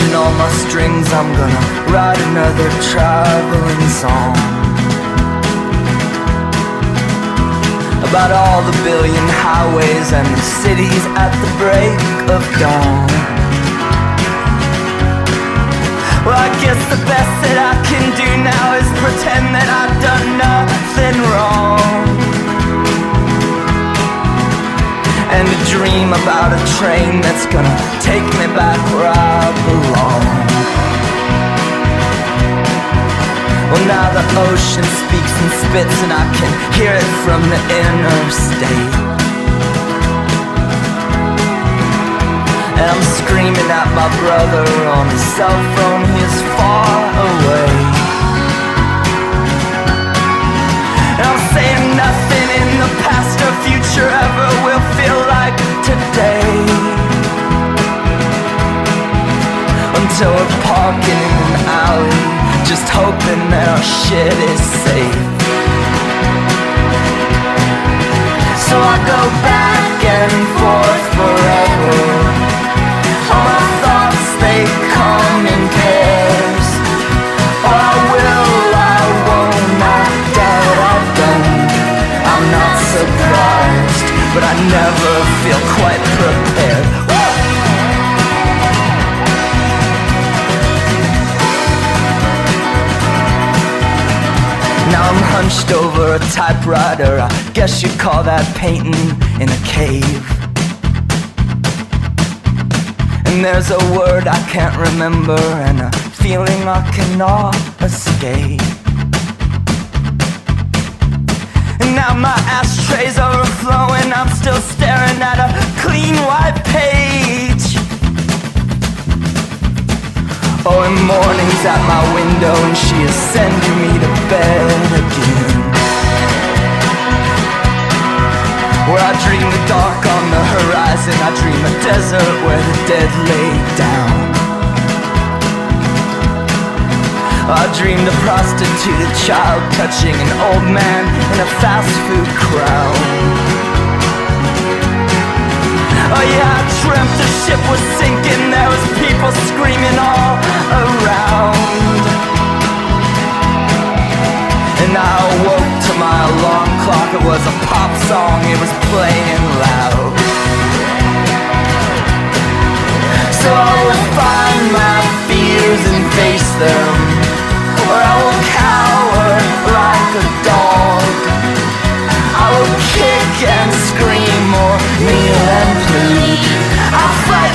Pulling all my strings, I'm gonna write another traveling song about all the billion highways and the cities at the break of dawn. Well, I guess the best that I can do now is pretend that I've done nothing wrong, and to dream about a train that's gonna take me back where I belong. Well, now the ocean speaks and spits, and I can hear it from the interstate. And I'm screaming at my brother on his cell phone, he is far away. And I'm saying nothing in the past or future ever will feel like today, until we're parking in an alley, just hoping that our shit is safe. So I go back and forth forever. All my thoughts, they come in pairs. Or I will, I won't, I doubt I don't. I'm not surprised, but I never feel quite prepared. Now I'm hunched over a typewriter, I guess you'd call that painting in a cave. And there's a word I can't remember, and a feeling I cannot escape. And now my ashtray's overflowing, I'm still staring at a clean white page. Oh, and morning's at my window, and she is sending me to bed again, where I dream the dark on the horizon, I dream a desert where the dead lay down. I dream the prostituted child touching an old man in a fast food crowd. Oh yeah, I dreamt the ship was sinking, there was people screaming all around. And I awoke to my alarm clock, it was a pop song, it was playing loud. So I will find my fears and face them, or I will cower like a dog. I will kick and scream or kneel and plead. I'll fight